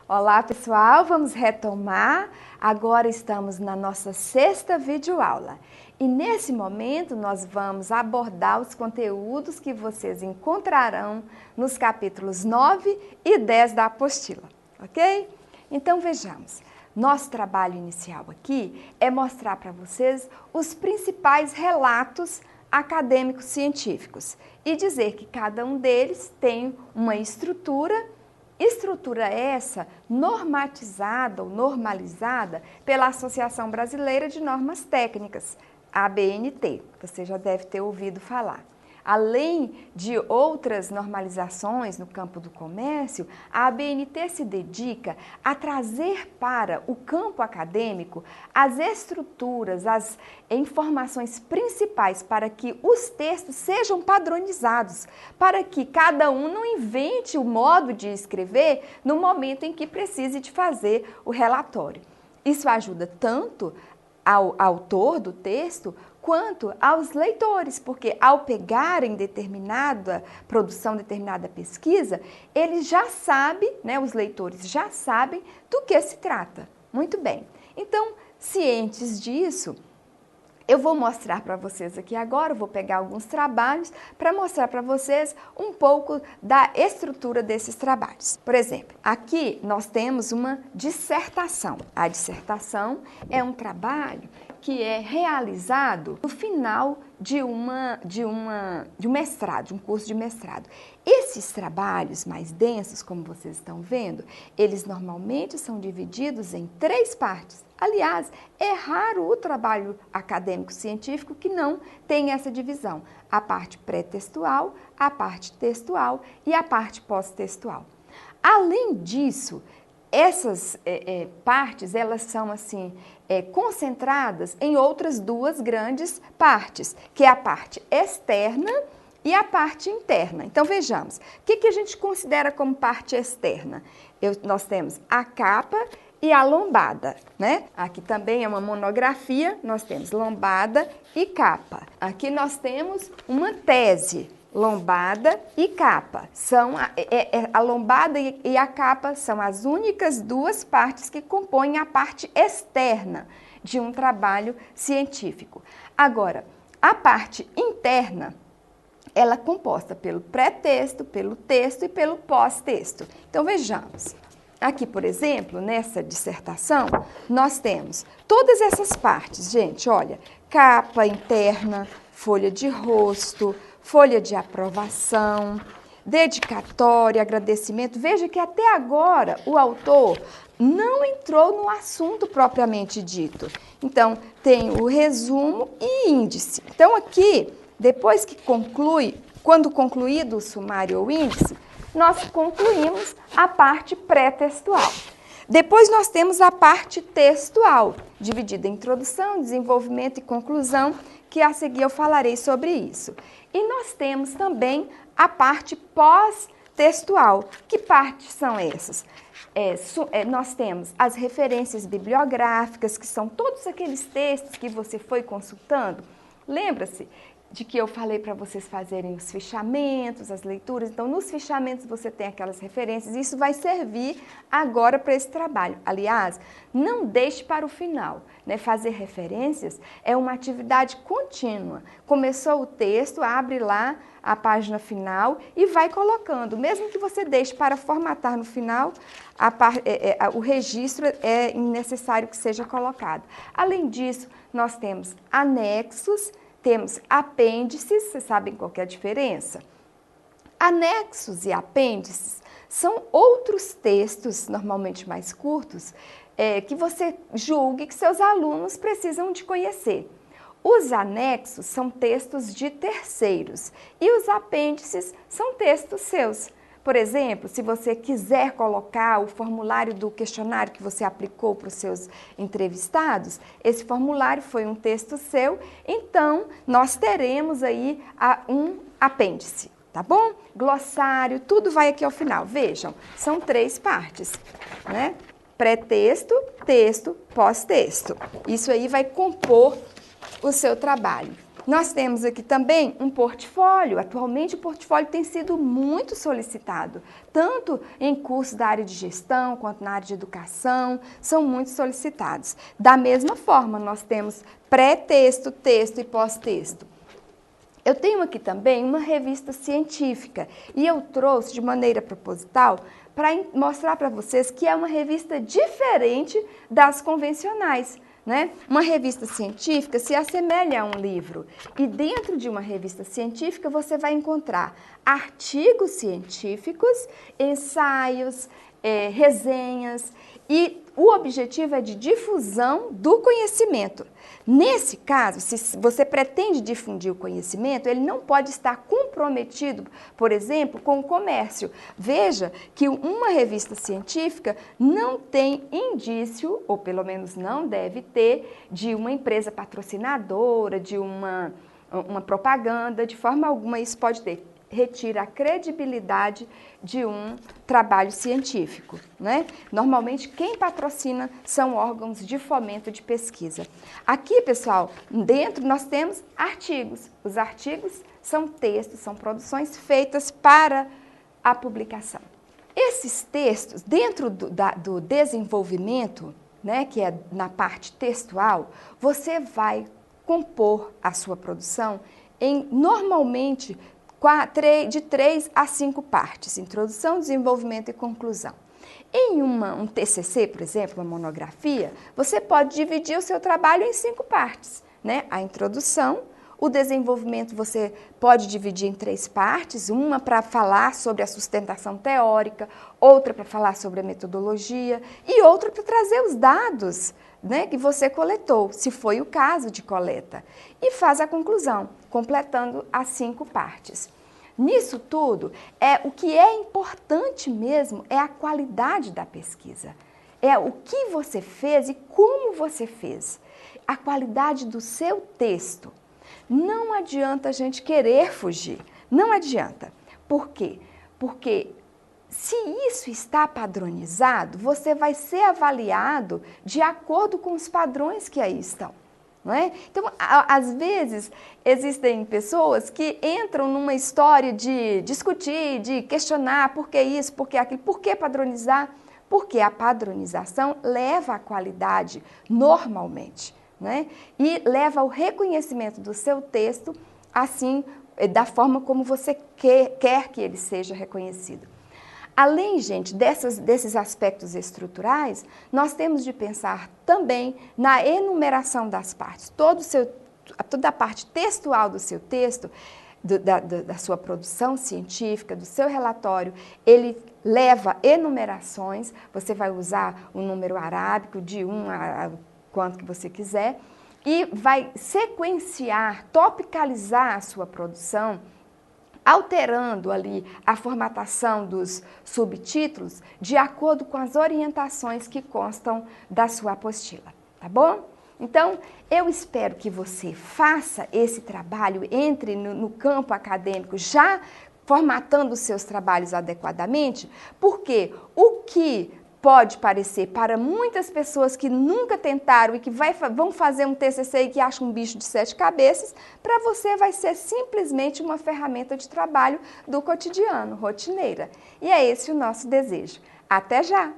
Olá pessoal, vamos retomar. Agora estamos na nossa sexta videoaula e nesse momento nós vamos abordar os conteúdos que vocês encontrarão nos capítulos 9 e 10 da apostila, ok? Então vejamos, nosso trabalho inicial aqui é mostrar para vocês os principais relatos acadêmicos científicos e dizer que cada um deles tem uma estrutura essa normatizada ou normalizada pela Associação Brasileira de Normas Técnicas, ABNT, você já deve ter ouvido falar. Além de outras normalizações no campo do comércio, a ABNT se dedica a trazer para o campo acadêmico as estruturas, as informações principais para que os textos sejam padronizados, para que cada um não invente o modo de escrever no momento em que precise de fazer o relatório. Isso ajuda tanto ao autor do texto quanto aos leitores, porque ao pegarem determinada produção, determinada pesquisa, eles já sabem, os leitores já sabem do que se trata. Muito bem. Então, cientes disso, eu vou mostrar para vocês aqui agora, vou pegar alguns trabalhos para mostrar para vocês um pouco da estrutura desses trabalhos. Por exemplo, aqui nós temos uma dissertação. A dissertação é um trabalho que é realizado no final de um mestrado, de um curso de mestrado. Esses trabalhos mais densos, como vocês estão vendo, eles normalmente são divididos em 3 partes. Aliás, é raro o trabalho acadêmico-científico que não tem essa divisão. A parte pré-textual, a parte textual e a parte pós-textual. Além disso, essas partes, elas são assim, concentradas em outras 2 grandes partes, que é a parte externa e a parte interna. Então, vejamos, o que a gente considera como parte externa? Nós temos a capa e a lombada, né? Aqui também é uma monografia, nós temos lombada e capa. Aqui nós temos uma tese, lombada e capa. A lombada e a capa são as únicas 2 partes que compõem a parte externa de um trabalho científico. Agora, a parte interna, ela é composta pelo pré-texto, pelo texto e pelo pós-texto. Então, vejamos. Aqui, por exemplo, nessa dissertação, nós temos todas essas partes, gente, olha, capa interna, folha de rosto, folha de aprovação, dedicatória, agradecimento. Veja que até agora o autor não entrou no assunto propriamente dito. Então, tem o resumo e índice. Então, aqui, depois que quando concluído o sumário ou índice, nós concluímos a parte pré-textual. Depois nós temos a parte textual, dividida em introdução, desenvolvimento e conclusão, que a seguir eu falarei sobre isso. E nós temos também a parte pós-textual. Que partes são essas? Nós temos as referências bibliográficas, que são todos aqueles textos que você foi consultando. Lembra-se de que eu falei para vocês fazerem os fichamentos, as leituras. Então, nos fichamentos você tem aquelas referências. Isso vai servir agora para esse trabalho. Aliás, não deixe para o final, né? Fazer referências é uma atividade contínua. Começou o texto, abre lá a página final e vai colocando. Mesmo que você deixe para formatar no final, o registro é necessário que seja colocado. Além disso, nós temos anexos, temos apêndices, vocês sabem qual que é a diferença? Anexos e apêndices são outros textos, normalmente mais curtos, que você julgue que seus alunos precisam de conhecer. Os anexos são textos de terceiros e os apêndices são textos seus. Por exemplo, se você quiser colocar o formulário do questionário que você aplicou para os seus entrevistados, esse formulário foi um texto seu, então nós teremos aí um apêndice, tá bom? Glossário, tudo vai aqui ao final. Vejam, são 3 partes, né? Pré-texto, texto, pós-texto. Isso aí vai compor o seu trabalho. Nós temos aqui também um portfólio. Atualmente o portfólio tem sido muito solicitado, tanto em cursos da área de gestão quanto na área de educação, são muito solicitados. Da mesma forma, nós temos pré-texto, texto e pós-texto. Eu tenho aqui também uma revista científica e eu trouxe de maneira proposital para mostrar para vocês que é uma revista diferente das convencionais. Né? Uma revista científica se assemelha a um livro e dentro de uma revista científica você vai encontrar artigos científicos, ensaios, resenhas e o objetivo é de difusão do conhecimento. Nesse caso, se você pretende difundir o conhecimento, ele não pode estar comprometido, por exemplo, com o comércio. Veja que uma revista científica não tem indício, ou pelo menos não deve ter, de uma empresa patrocinadora, de uma propaganda, de forma alguma isso pode ter. Retira a credibilidade de um trabalho científico, né? Normalmente quem patrocina são órgãos de fomento de pesquisa. Aqui, pessoal, dentro nós temos artigos. Os artigos são textos, são produções feitas para a publicação. Esses textos, dentro do desenvolvimento, né, que é na parte textual, você vai compor a sua produção em, normalmente, de 3 a 5 partes, introdução, desenvolvimento e conclusão. Em um TCC, por exemplo, uma monografia, você pode dividir o seu trabalho em 5 partes, né? A introdução, o desenvolvimento você pode dividir em 3 partes, uma para falar sobre a sustentação teórica, outra para falar sobre a metodologia e outra para trazer os dados, né, que você coletou, se foi o caso de coleta, e faz a conclusão, completando as 5 partes. Nisso tudo, o que é importante mesmo é a qualidade da pesquisa. É o que você fez e como você fez. A qualidade do seu texto. Não adianta a gente querer fugir. Não adianta. Por quê? Porque se isso está padronizado, você vai ser avaliado de acordo com os padrões que aí estão. Não é? Então, às vezes, existem pessoas que entram numa história de discutir, de questionar por que isso, por que aquilo, por que padronizar? Porque a padronização leva à qualidade normalmente, né? E leva ao reconhecimento do seu texto, assim, da forma como você quer que ele seja reconhecido. Além, gente, desses aspectos estruturais, nós temos de pensar também na enumeração das partes. Toda a parte textual do seu texto, da sua produção científica, do seu relatório, ele leva enumerações. Você vai usar o número arábico de 1 a quanto que você quiser e vai sequenciar, topicalizar a sua produção, alterando ali a formatação dos subtítulos de acordo com as orientações que constam da sua apostila, tá bom? Então, eu espero que você faça esse trabalho, entre no campo acadêmico já formatando os seus trabalhos adequadamente, porque o que pode parecer para muitas pessoas que nunca tentaram e que vão fazer um TCC e que acham um bicho de 7 cabeças, para você vai ser simplesmente uma ferramenta de trabalho do cotidiano, rotineira. E é esse o nosso desejo. Até já!